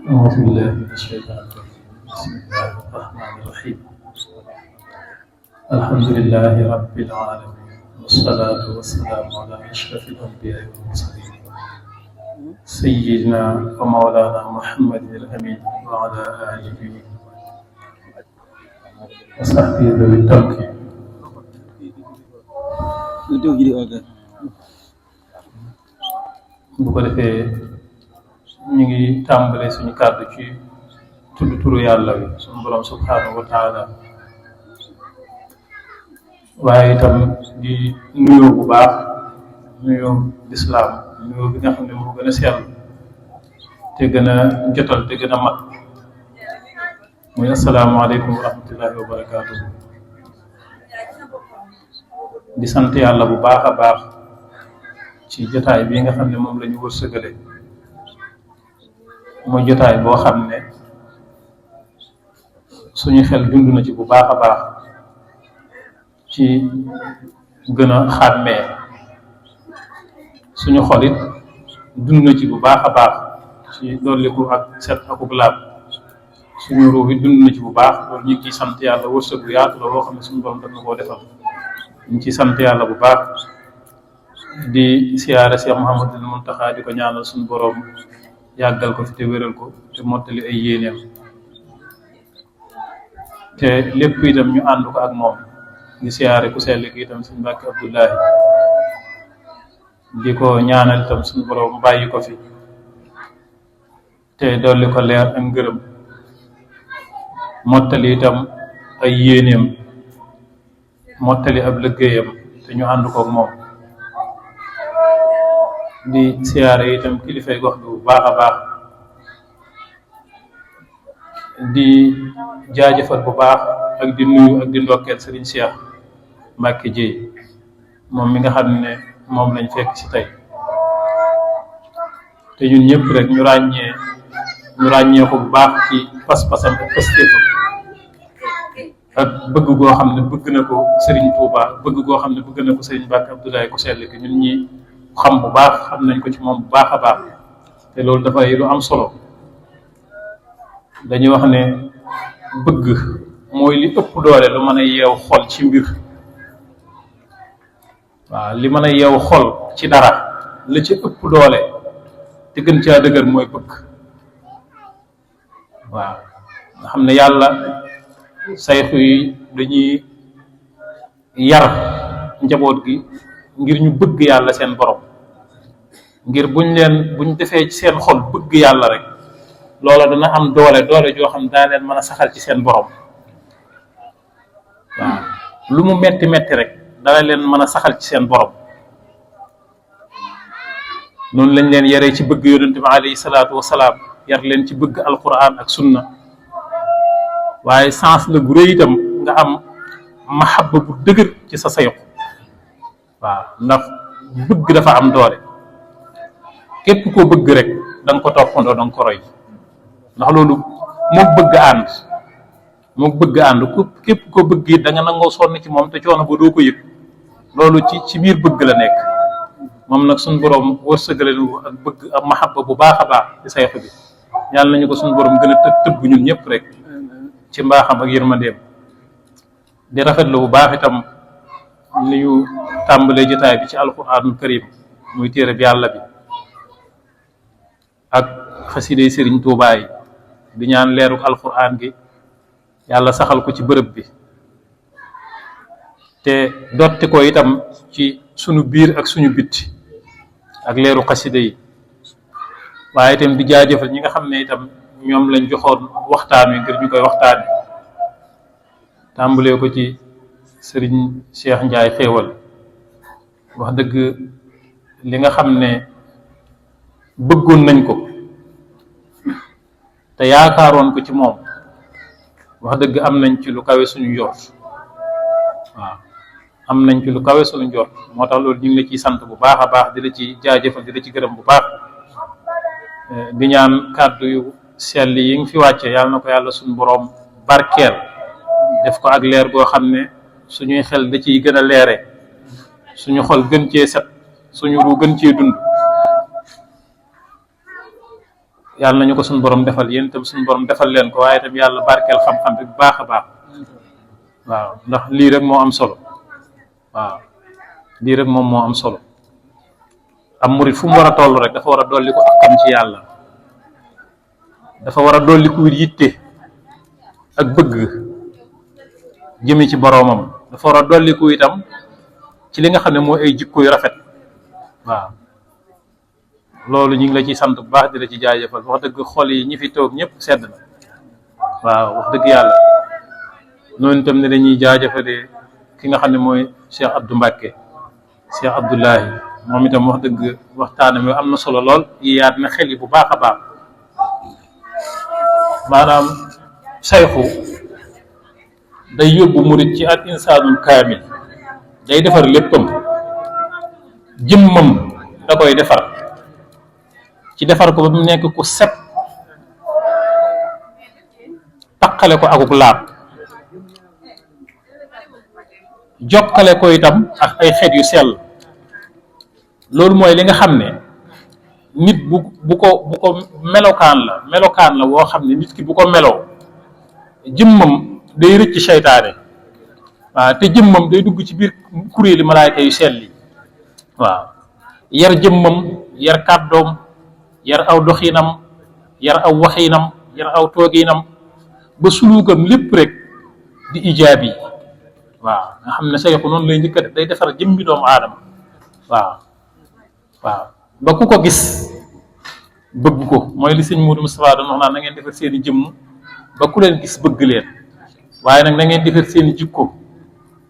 أعوذ بالله من الشيطان الرجيم بسم الله الرحمن الرحيم الحمد لله رب العالمين والصلاة والسلام على أشرف الأنبياء والمرسلين سيدنا ومولانا محمد الأمين وعلى آله وصحبه ذوي التمكين. bu ko defee ñu ngi tàmbale suñu kàddu ci tudd turu yàlla wi suñu borom subhanahu wa taala waaye itam di nuyoo bu baax nuyoo lislaam nuyoo bi nga xam ne moo gën a sell te gën a jotal te gën a mat muy asalaamaaleykum wa rahmatullahi wa barakaatuhu. di sant yàlla bu baax a baax ci jotaay bii nga xam ne moom la ñu wërsëgale mooy jotaay boo xam ne suñu xel dund na ci bu baax a baax ci gën a xàmmee suñu xol it dund na ci bu baax a baax ci dolliku ak set akuk laab suñu ruux it dund na ci bu baax loolu ñu ngi ciy sant yàlla wërsëg bu yaatu la boo xam ne suñu borom daf na koo defal ñu ngi ciy sant yàlla bu baax di siyaare Cheikh Mouhamadul Muntaxa di ko ñaanal suñu borom yàggal ko fi te wéral ko te mottali ay yéeneem te lépp itam ñu ànd ko ak moom di siyaare ku sell ki itam suñu Mbàkke Abdullahi di ko ñaanal itam suñu borom bàyyi ko fi te dolli ko leer ak ngërëm mottali itam ay yéeneem mottali ab liggéeyam te ñu ànd ko ak moom di siyaare itam kilifay gox bi bu baax a baax di jaajëfal bu baax ak di nuyu ak di ndokkeel Serigne Cheikh Mbacke Dieye moom mi nga xam ne moom lañ fekk ci tey te ñun ñëpp rek ñu ràññee ko bu baax ci pas-pasam ak pastéefam ak bëgg goo xam ne bëgg na ko Serigne Touba bëgg goo xam ne bëgg na ko Serigne Mbacke Abdoulaye ku sell ki ñun ñi xam bu baax xam nañ ko ci moom bu baax a baax te loolu dafay lu am solo dañuy wax ne bëgg mooy li ëpp doole lu mën a yeew xol ci mbir waaw li mën a yeew xol ci dara la ci ëpp doole te gën caa dëgër mooy bëgg waaw nga xam ne yàlla sayxu yi dañuy yar njaboot gi ngir ñu bëgg yàlla seen borom ngir buñ defee ci seen xol bëgg yàlla rek loola dana am doole joo xam daa leen mën a saxal ci seen borom waaw lu mu metti rek dana leen mën a saxal ci seen borom noonu lañ leen yaree ci bëgg yonente bi alayhi salaatu wasalaam yar leen ci bëgg alquran ak sunna waaye sens la gu rëy itam nga am mahabba bu dëgër ci sa sayxu waaw ndax bëgg dafa am doole képp koo bëgg rek da nga ko toppandoo da nga ko roy ndax loolu moo bëgg ànd képp koo bëgg it da nga nangoo sonn ci moom te coono ba doo ko yëg loolu ci biir bëgg la nekk moom nag suñu borom wërsëgale ak bëgg ak mahabba bu baax a baax ci sayxu bi yàlla nañu ko suñu borom gën a tëbb ñun ñëpp rek ci mbaaxam ak yërmandeem di rafetlu bu baax itam li ñu tàmbalee jotaay bi ci alquranul karim muy téere bi yàlla bi ak xasiday Serigne Touba yi di ñaan leeruk alquran gi yàlla saxal ko ci bërëb bi te dotti ko itam ci sunu biir ak suñu bitti ak leeru xasida yi waaye itam di jaajëfal ñi nga xam ne itam ñoom lañ joxoon waxtaan wi ngir ñu koy waxtaane tàmbalee ko ci Serigne Cheikh Ndiaye xéewal wax dëgg li nga xam ne bëggoon nañ ko te yaakaaroon ko ci moom wax dëgg am nañ ci lu kawe suñu njort waaw am nañ ci lu kawe suñu njort moo tax loolu ñu ngi la ciy sant bu baax a baax di la ci jaajëfal di la ci gërëm bu baax di ñaan kàddu yu sell yi nga fi wàcce yàlla na ko yàlla suñu boroom barkeel def ko ak leer goo xam ne suñuy xel da ciy gën a leere suñu xol gën cee set suñu ru gën cee dund yàlla nañu ko suñu borom defal, yéen itam suñu borom defal leen ko, waaye itam yàlla barkeel xam-xam bi bu baax a baax. waaw ndax lii rek moo am solo. waaw lii rek moom moo am solo. am murit fu mu war a toll rek dafa war a dolli ko ak xam ci yàlla, dafa war a dolli ko yitte ak bëgg jëme ci boroomam, dafa war a dolli ko itam ci li nga xam ne mooy ay jikko yu rafet. waaw loolu ñu ngi la ci sant bu baax, di la ci jaajëfal. wax dëgg xol yi ñi fi toog ñëpp sedd na. waaw wax dëgg yàlla noonu itam ne dañuy jaajëfalee ki nga xam ne mooy Cheikh Abdou Mbacke, Cheikh Abdoulahi, moom itam wax dëgg waxtaanam am na solo lool, yaat na xel yi bu baax a baax. maanaam sayxu day yóbbu murit ci al insaanul kaamil, day defar léppam, jëmmam da koy defar ci defar ko ba mu nekk ku set, taqale ko akuk laab, jokkale ko itam ak ay xeet yu sell. loolu mooy li nga xam ne nit bu ko melokaan la woo xam ne nit ki bu ko meloo jëmmam day rëcc seytaane. waaw te jëmmam day dugg ci biir kuréeli malaayka yu sell yi. waaw yar jëmmam, yar kàddoom, yar aw doxinam, yar aw waxinam, yar aw tooginam, ba suluukam lépp rek di ijaabi. waaw nga xam ne sayxu noonu lay njëkk a def, day defar jëmmi doomu aadama. waaw ba ku ko gis bëgg ko, mooy li sëñ Modou Moustapha doon wax naan na ngeen defar seen i jëmm ba ku leen gis bëgg leen, waaye nag na ngeen defar seen i jikko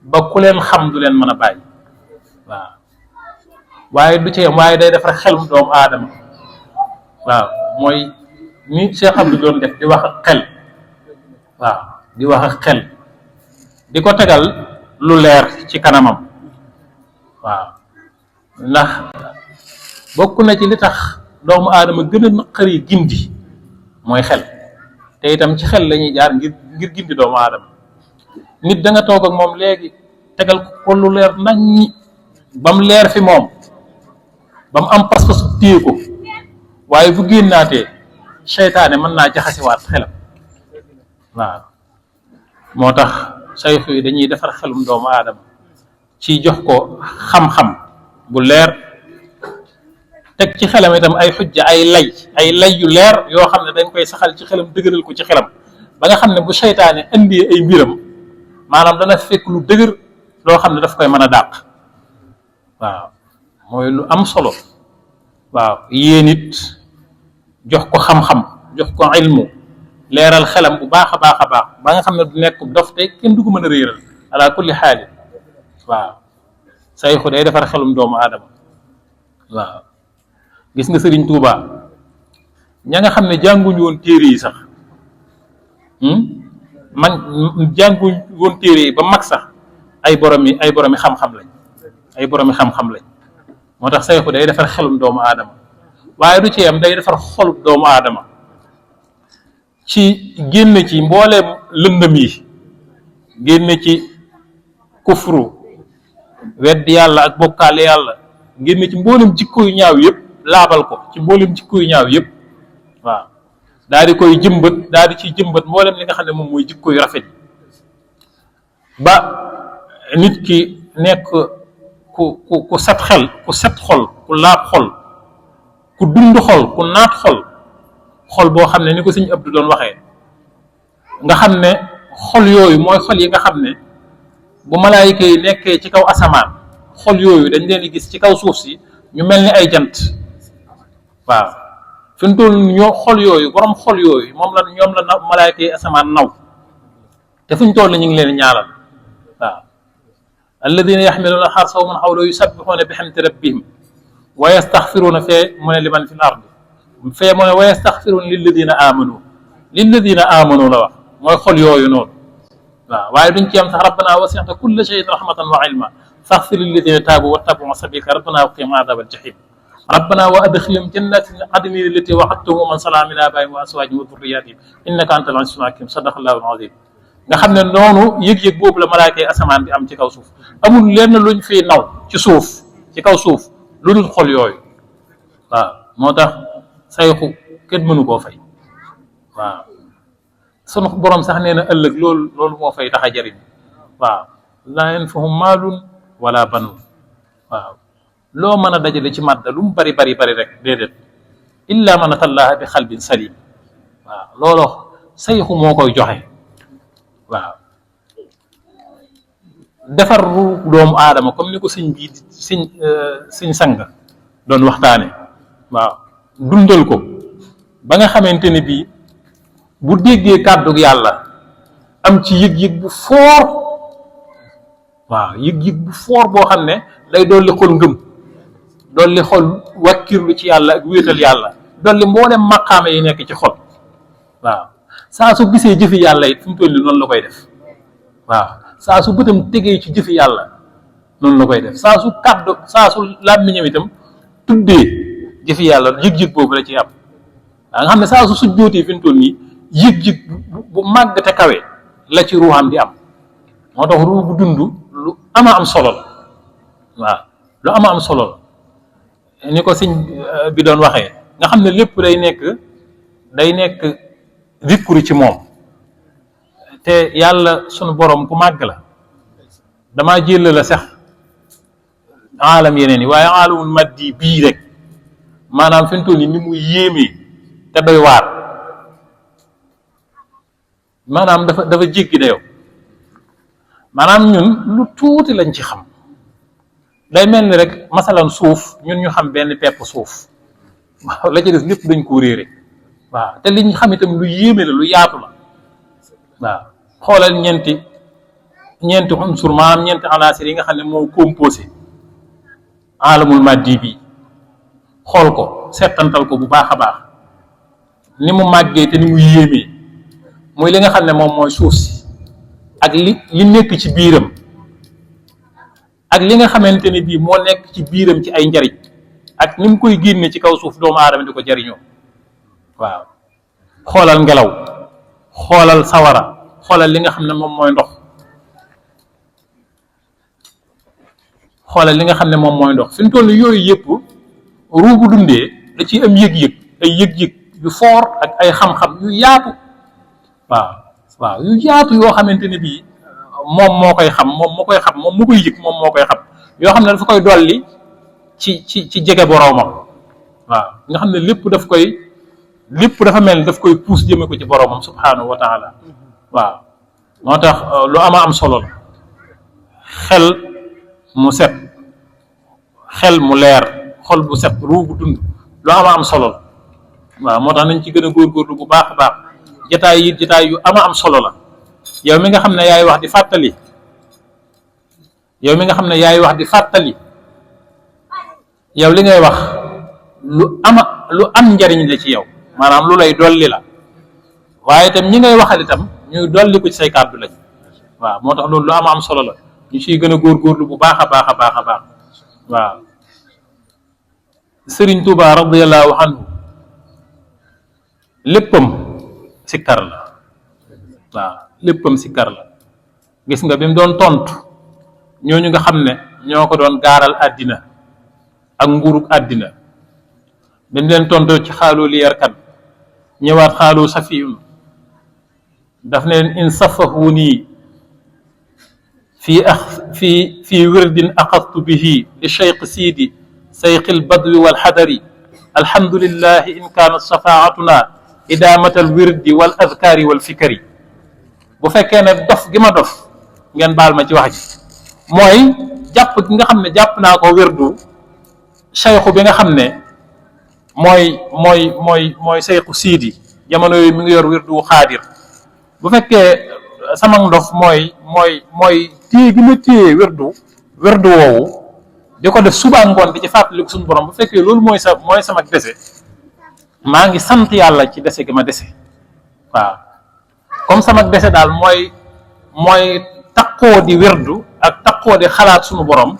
ba ku leen xam du leen mën a bàyyi. waaw waaye du ci yam, waaye day defar xelum doomu aadama. waaw mooy ni Cheikh Abdou doon def, di wax ak xel. waaw di wax ak xel, di ko tegal lu leer ci kanamam. waaw ndax bokk na ci li tax doomu aadama gën a naqari gindi mooy xel, te itam ci xel la ñuy jaar ngir gindi doomu aadama. nit da nga toog ak moom léegi tegal ko lu leer naññi ba mu leer fi moom, ba mu am pas-pas téye ko, waaye bu génnaatee seytaane mën naa jaxasewaat xelam. waaw moo tax sayxu yi dañuy defar xelum doomu aadama ci jox ko xam-xam bu leer, teg ci xelam itam ay xujja, ay lay yu leer yoo xam ne dañ koy saxal ci xelam, dëgëral ko ci xelam, ba nga xam ne bu seytaane indi ay mbiram maanaam dana fekk lu dëgër loo xam ne daf koy mën a dàq. waaw mooy lu am solo. waaw yéen it jox ko xam-xam, jox ko ilmu, leeral xelam bu baax a baax a baax, ba nga xam ne du nekk dof te kenn du ko mën a réeral ala kulli xaali. waaw sayxu day defar xelum doomu aadama. waaw gis nga Sëriñ Tuubaa ña nga xam ne jànguñu woon téere yi sax, man jànguñ woon téere yi ba mag sax ay boromi xam-xam lañ, moo tax sayxu day defar xelum doomu aadama. waaye du ci yam, day defar xolub doomu aadama ci génn ci mbooleem lëndëm yi, génn ci kufru, weddi yàlla ak bokkaale yàlla, génn ci mbooleem jikko yu ñaaw yëpp, laabal ko ci mbooleem jikko yu ñaaw yëpp. waaw daal di koy jëmbat, daal di ciy jëmbat mbooleem li nga xam ne moom mooy jikko yu rafet yi, ba nit ki nekk ku set xel, ku set xol, ku laab xol, ku dund xol, ku naat xol boo xam ne ni ko sëñ Abdou doon waxee, nga xam ne xol yooyu mooy xol yi nga xam ne bu malaayika yi nekkee ci kaw asamaan, xol yooyu dañ leen di gis ci kaw suuf si ñu mel ni ay jant. waaw fi mu toll ñoo xol yooyu, borom xol yooyu ñoom la malaayika yi asamaan naw, te fu ñu toll ñu ngi leen ñaanal. waaw alladina yaxmiluuna al-arsa wa man xawlahu yusabbixuuna bihamdi rabbihim wa yastaxfiruuna fee mu ne liman fi l ard, fee mu ne wa yastaxfiruuna lilladina amanu la wax, mooy xol yooyu noonu. waaw waaye duñ ci am sax rabbana wasi'ta kulla shay'in rahmatan wa ilma faghfir lilladina taabu wattaba'u sabilaka rabbana wa qihim adhabal jahim rabbana wa adkhilhum jannatin adnin allati wa'adtahum wa man salaha min abaihim wa azwajihim wa dhurriyyatihim innaka antal azizul hakim sadaqallahu al-azim. nga xam ne noonu yëg-yëg boobu la malaaka yi asamaan bi am ci kaw suuf. amul lenn luñ fiy naw ci suuf, ci kaw suuf, lu dul xol yooyu. waaw moo tax sayxu kenn mënu koo fay waaw sunu borom sax nee na ëllëg loolu moo fay tax a jariñ waaw laa yanfahum maalun wala banun waaw loo mën a dajale ci màdda lu mu bari rek déedéet illa man atallaha bi xalbin salim waaw loolu sayxu moo koy joxe waaw defar ru doomu aadama comme ni ko sëñ bii sëñ sang doon waxtaane waaw dundal ko ba nga xamante ne bii bu déggee kàddu yàlla am ci yëg-yëg bu foor waaw yëg-yëg bu foor boo xam ne day dolli xol ngëm dolli xol wàkkirlu ci yàlla ak wéetal yàlla dolli mboolem maqaama yi nekk ci xol waaw saa su gisee jëfi yàlla it fi mu toll nii noonu la koy def waaw saa su bëtam tegee ci jëfi yàlla noonu la koy def saa su làmmiñam itam tuddee jëfi yàlla yëg-yëg boobu la ci am waaw nga xam ne saa su sujjóotee fi mu toll nii yëg-yëg bu màgg te kawe la ci ruuxam di am moo tax ruu bu dund lu ama am solo la waaw lu ama am solo la ni ko sëñ bi doon waxee nga xam ne lépp day nekk zikru ci moom te yàlla sunu borom ku màgg la damaa jël la sax aalam yeneen yi waaye aalamul maddi bii rek maanaam fi mu toll nii ni mu yéemee te doy waar maanaam dafa jéggi dayoo maanaam ñun lu tuuti lañ ci xam day mel ni rek masalan suuf ñun ñu xam benn pepp suuf waaw la ci des lépp dañ ko réere waaw te liñ xam itam lu yéeme la lu yaatu la waaw xoolal ñeenti unsur maanaam ñeenti anaasir yi nga xam ne moo composé alamul maddi bi xool ko settantal ko bu baax a baax ni mu màggee te ni mu yéemee muy li nga xam ne moom mooy suuf si ak li nekk ci biiram ak li nga xamante ne bii moo nekk ci biiram ci ay njariñ ak ni mu koy génne ci kaw suuf doomu aadama di ko jariñoo waaw xoolal ngelaw xoolal sawara xoolal li nga xam ne moom mooy ndox xoolal li nga xam ne moom mooy ndox fi mu toll yooyu yëpp ruu bu dundee da ciy am yëg-yëg ay yëg-yëg yu foor ak ay xam-xam yu yaatu waaw yu yaatu yoo xamante ne bii moom moo koy xam moom moo koy yëg moom moo koy xam yoo xam ne dafa koy dolli ci jege boroomam waaw nga xam ne lépp dafa mel ni daf koy puus jëme ko ci boroomam subhaanahu wa taala waaw moo tax lu ama am solo la xel mu set xel mu leer xol bu set ruu bu dund lu ama am solo la waaw moo tax nañ ci gën a góorgóorlu bu baax a baax jataay yu ama am solo la yow mi nga xam ne yaay wax di fàttali yow li ngay wax lu am njariñ la ci yow maanaam lu lay dolli la waaye itam ñi ngay waxal itam ñuy dolli ko ci say kàddu lañ waaw moo tax loolu lu am solo la ñu ciy gën a góorgóorlu bu baax a baax a baax a baax waaw Sëriñ Tuubaa radiyallahu anhu léppam sikkar la waaw léppam sikkar la gis nga bi mu doon tontu ñooñu nga xam ne ñoo ko doon gaaral àddina ak nguurug àddina bi mu leen tontoo ci xaalu liyarkat ñëwaat xaalu safiyun daf ne leen in safahu nii fi wirdin axadtu bihi li cheikh siidi seyqi albadwi walxadari alhamdulillahi in kaanat safaatuna idaamatal wirdi wal adkaari wal fikari bu fekkee ne dof gi ma dof ngeen baal ma ci wax ji mooy jàpp gi nga xam ne jàpp naa ko wirdu cheikhu bi nga xam ne mooy seyqu siidi jamono yooyu mi ngi yor wirdu xaadir bu fekkee sama ndof mooy téye gi ma téye wirdu woowu di ko def suba ngoon di ci fàttaliku suñu borom bu fekkee loolu mooy sama dese maa ngi sant yàlla ci dese gi ma dese waaw comme sama dese daal mooy taqoo di wirdu ak taqoo di xalaat suñu borom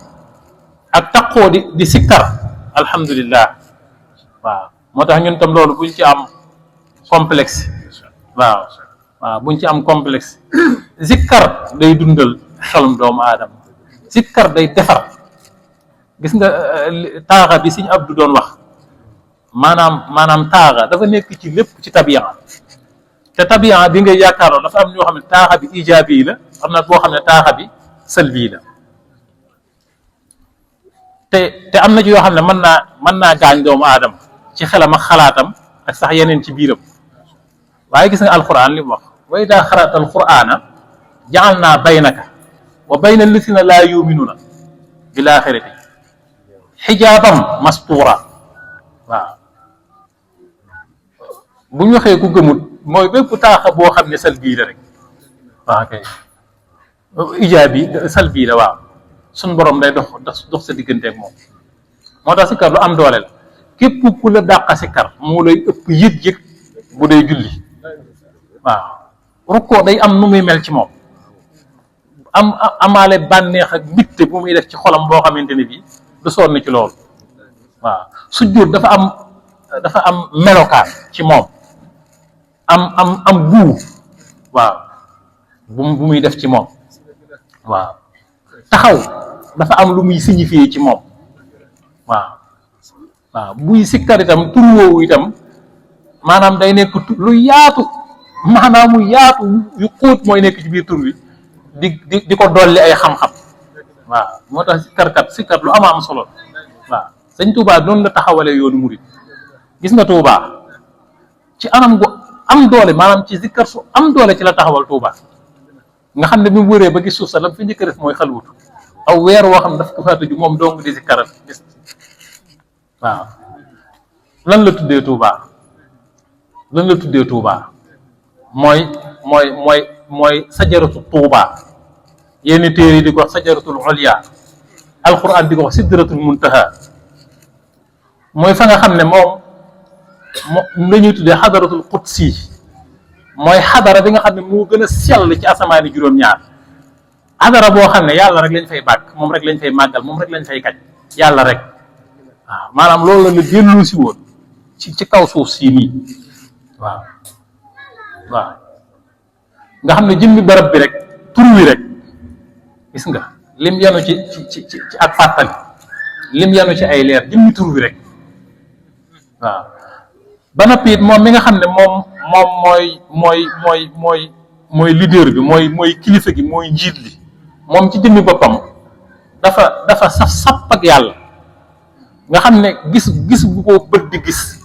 ak taqoo di sikkar alhamdulillah waaw moo tax ñun tam loolu buñ ci am complexe waaw buñ ci am complexe zikkar day dundal xelum doomu aadama zikkar day defar gis nga taaxa bi Sëñ Abdu doon wax maanaam taaxa dafa nekk ci lépp ci tabian te tabian bi ngay yaakaaroo dafa am ñoo xam ne taaxa bi ijaabi la am na boo xam ne taaxa bi salbi la te am na ci yoo xam ne mën naa gaañ doomu aadama ci xelam ak xalaatam ak sax yeneen ci biiram waaye gis nga alquran li mu wax wa idaa xara'ta alqur'ana ja'alnaa baynaka wa bayna alladina laa yuminuuna bil axirati xijaabam mastuura waaw bu ñu waxee ku gëmut mooy bépp taaxa boo xam ne salbii la rek waaw kay ijaabi salbii la waaw suñ borom day dox sa digganteeg moom moo tax sikkar lu am doole la képp ku la dàqa sikkar moo lay ëpp yëg-yëg bu dee julli waaw rukkoo day am nu muy mel ci moom amaale bànneex ak mbégte bu muy def ci xolam boo xamante ne bii du sonn ci loolu waaw sujjóot dafa am melokaan ci moom am guu waaw bu muy def ci moom waaw taxaw dafa am lu muy signifié ci moom waaw buy sikkar itam tur woowu itam maanaam day nekk lu yaatu maanaam mu yaatu yu xóot mooy nekk ci biir tur wi di ko dolli ay xam-xam waaw moo tax sikkar lu am solo waaw sëñ Touba noonu la taxawalee yoonu murid gis nga Touba ci anam gu am doole maanaam ci sikkar su am doole ci la taxawal Touba nga xam ne bi mu wëree ba gis suuf sa lam fi njëkk a def mooy xalwutu aw weer woo xam ne daf ko faa tëju moom dong di sikkaral waaw lan la tuddee Touba mooy sajaratu Touba yenn téere yi di ko wax sajaratul ulya alquran di ko wax sidratul muntaha mooy fa nga xam ne moom la ñuy tuddee xadaratul qudsi mooy xadara bi nga xam ne moo gën a sell ci asamaani juróom-ñaar xadara boo xam ne yàlla rek lañ fay bàkk moom rek lañ fay màggal moom rek lañ fay kaj yàlla rek waaw maanaam loolu la dellu si woon ci kaw suuf sii nii waaw nga xam ne jëmmi barab bi rek tur wi rek gis nga lim yanu ci ak fàttali lim yanu ci ay leer jëmmi tur wi rek waaw ba noppi it moom mi nga xam ne moom mooy leader bi mooy kilifa gi mooy njiit li moom ci jëmmi boppam dafa sap ak yàlla nga xam ne gis bu ko bët di gis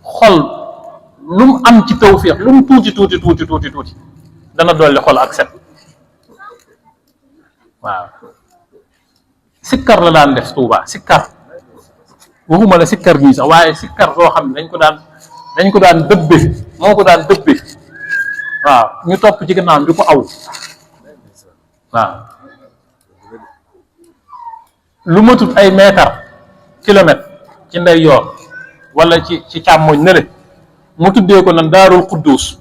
xol lu mu am ci tawfiix lu mu tuuti dana dolli xol ak set waaw sikkar la daan def Tuuba sikkar waxuma la sikkar bii sax waaye sikkar soo xam ne dañ ko daan dëbbe moo ko daan dëbbe waaw ñu topp ci gannaaw di ko aw waaw lu matut ay kilomètre ci ndey yoon wala ci càmmoñ ne le mu tuddee ko nan daarul quddus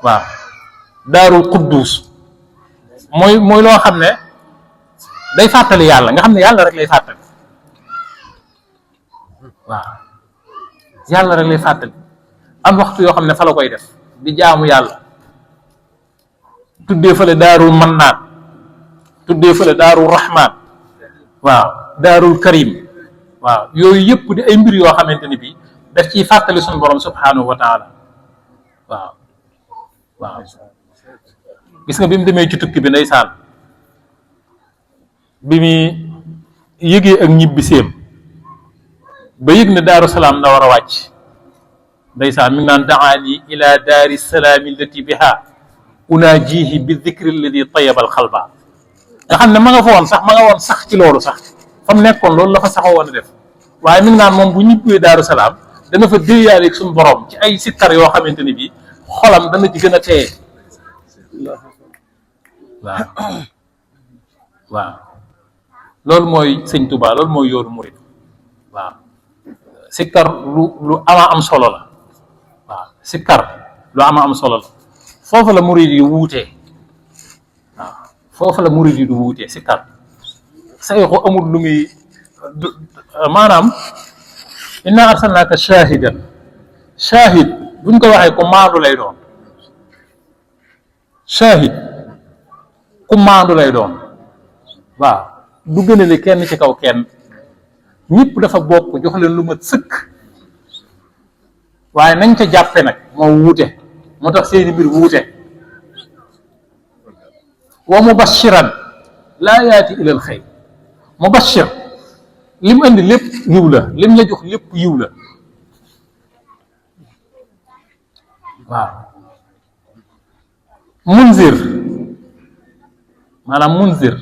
waaw daarul quddus mooy loo xam ne day fàttali yàlla nga xam ne yàlla rek lay fàttali waaw yàlla rek lay fàttali am waxtu yoo xam ne fa la koy def di jaamu yàlla tuddee fële daarul mannaan tuddee fële daarul rahmaan waaw daarul karim waaw yooyu yëpp di ay mbir yoo xamante ni bii daf ciy fàttali suñu borom subhanahu wa taala waaw gis nga bi mu demee ci tukki bi ndeysaan bi mu yëgee ak ñibbiseem ba yëg ne daaru salaam la war a wàcc ndeysaan mi ngi naan daani ila daari salaami allati biha unaajihi bi dikri alladi tayaba alxalba nga xam ne ma nga woon sax ci loolu sax fa mu nekkoon loolu la fa saxoo woon a def waaye mi ngi naan moom bu ñibbee daaru salaam dana fa déeyaaleeg suñu borom ci ay sikkar yoo xamante ni bii xolam dana ci gën a teeye waaw loolu mooy sëñ Touba loolu mooy yoonu murid waaw sikkar lu am solo la waaw sikkar lu am solo la foofu la murid yi wuutee waaw foofu la murid yi du wuutee sikkar sayxu amul lu muy maanaam inna arsalnaaka shaahidan shaahid buñ ko waxee ku maandu lay doon shaahid ku maandu lay doon waaw du gënale kenn ci kaw kenn ñëpp dafa bokk jox leen lu mat sëkk waaye nañ ca jàppe nag moo wuute, moo tax seeni mbir wuute. wa mubashiran laa yaati ila al xayr, mubashir lim indi lépp yiw la, lim la jox lépp yiw la. waaw munzir maanaam munzir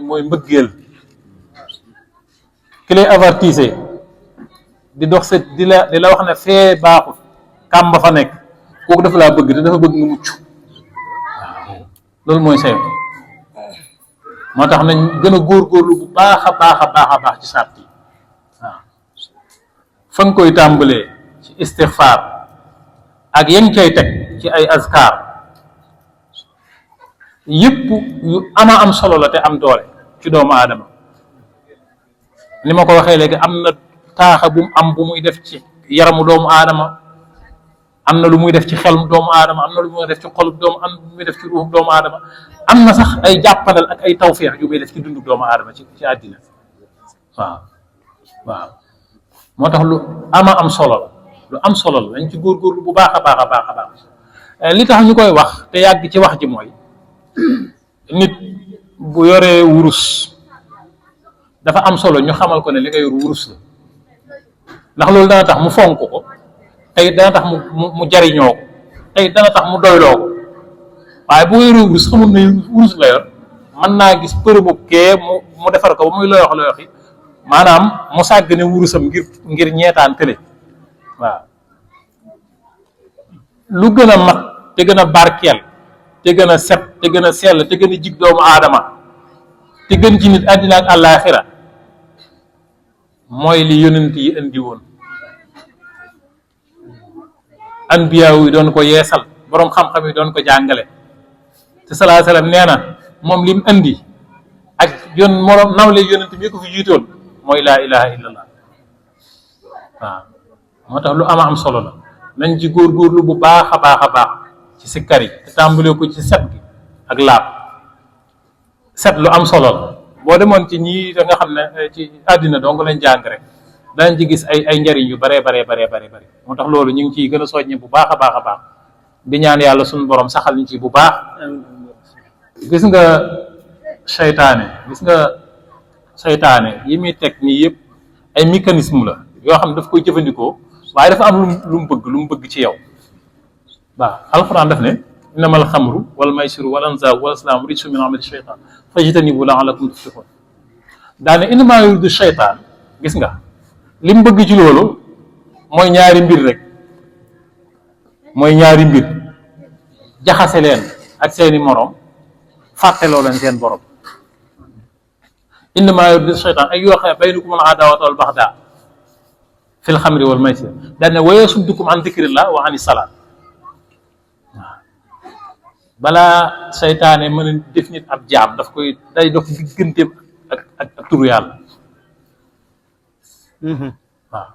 mooy mbëggeel ki lay avertise di dox sa di la wax ne fee baaxut kàmba fa nekk, kooku dafa laa bëgg te dafa bëgg nga mucc. waaw loolu mooy sayo. moo tax nañ gën a góorgóorlu bu baax a baax ci sàrt yi. waaw fa nga koy tàmbalee ci istixfaar ak yañ cay teg ci ay azkar yëpp yu ama am solo la te am doole ci doomu aadama. ni ma ko waxee léegi am na taaxa bu mu am bu muy def ci yaramu doomu aadama, am na lu muy def ci xelum doomu aadama, am na lu muy def ci xolub doomu, am lu muy def ci ruuxu doomu aadama, am na sax ay jàppandal ak ay tawféex yu muy def ci dundu doomu aadama ci àddina. waaw moo tax lu ama am solo la, lu am solo la dañ ci góorgóorlu bu baax a baax. li tax ñu koy wax te yàgg ci wax ji mooy nit bu yoree wurus dafa am solo ñu xamal ko ne li nga yor wurus la, ndax loolu dana tax mu fonk ko, tey dana tax mu jariñoo ko, tey dana tax mu doyloo ko. waaye bu yoree wurus xamul ne wurus la yor, mën naa gis përëbu kee mu defar ko ba muy loyoxi maanaam mu sàgg ne wurusam ngir ñeetaan kële. waaw lu gën a mat te gën a barkeel te gën a set te gën a sell te gën a jig doomu aadama te gën ci nit àddina ak àllaaxira mooy li yonent yi indi woon. anbiyaaw yi doon ko yeesal, boroom xam-xam yi doon ko jàngale, te salaa salaam nee na moom lim indi ak moroom nawle yonent bi ko fi jiitoon mooy laa ilaha illallah. waaw moo tax lu am solo la, nañ ci góorgóorlu bu baax a baax ci sikkar yi te tàmbalee ko ci set gi ak laab. set lu am solo la, boo demoon ci ñii da nga xam ne ci àddina dong lañ jàng rek danañ ci gis ay njariñ yu bare moo tax loolu ñu ngi ciy gën a soññe bu baax a baax di ñaan yàlla suñu borom saxal ñu ci bu baax. gis nga seytaane yi muy teg nii yëpp ay mécanisme la yoo xam ne daf koy jëfandikoo, waaye dafa am lu mu bëgg ci yow. waaw alxuraan daf ne innamal xamru wal maysiru wal ansaabu wal azlaamu rijsun min amali shaytaan fajtanibuuhu la'allakum tuflihun. daane innamaa yuriidu shaytaan, gis nga li mu bëgg ci loolu mooy ñaari mbir jaxase leen ak seeni moroom, fàtteloo leen seen borom. innamaa yuriidu shaytaan ay yuuqi'a baynakumul adaawata wal bagdaa fil xamri wal maysir, daane wa yasuddukum an dikrillah wa ani salaat. balaa seytaane mën a def nit ab jaam day dox digganteem ak turu yàlla. waaw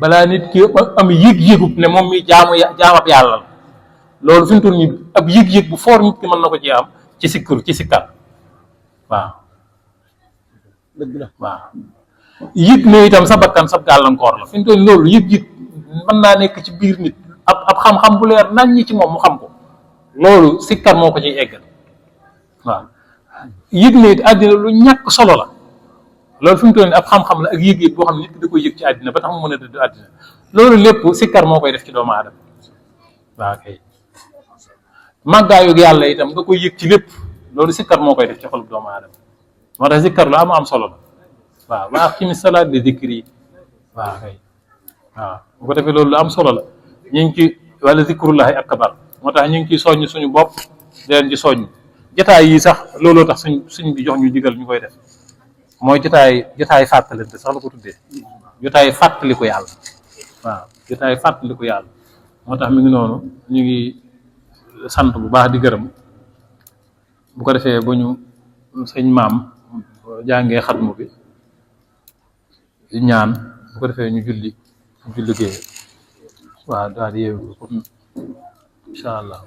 balaa nit ki am yëg-yëgub ne moom mi jaamab yàlla la, loolu fi mu toll nii ab yëg-yëg bu foor nit ki mën na ko ci am ci sikkar. waaw dëgg la. waaw yëg ne itam sa bakkan sab gàllankoor la, fi mu toll nii loolu yëg-yëg mën naa nekk ci biir nit ab xam-xam bu leer nañ ñi ci moom mu xam ko, loolu sikkar moo ko ciy eggal. waaw yëg ne it àddina lu ñàkk solo la, loolu fi mu toll nii ab xam-xam la ak yëg-yëg boo xam ne nit ki da koy yëg ci àddina ba tax mu mën a dëdd àddina, loolu lépp sikkar moo koy def ci doomu aadama. waaw kay màggaayug yàlla itam nga koy yëg ci lépp, loolu sikkar moo koy def ci xolub doomu aadama. moo tax sikkar lu am solo la. waaw wa aqimi salaat li dikri. waaw kay waaw bu ko defee loolu lu am solo la, ñu ngi ci wala zikrullahi akbar. moo tax ñu ngi ciy soññ suñu bopp di leen ci soññ. jotaay yi sax looloo tax suñ bi jox ñu digal ñu koy def, mooy jotaay fàttalante sax la ko tuddee, jotaay fàttaliku yàlla. waaw jotaay fàttaliku yàlla. moo tax mi ngi noonu, ñu ngi sant bu baax di gërëm. bu ko defee ba ñu sëñ maam jàngee xatmu bi di ñaan, bu ko defee ñu julli géey. waaw daal di yeewu ko incha allah.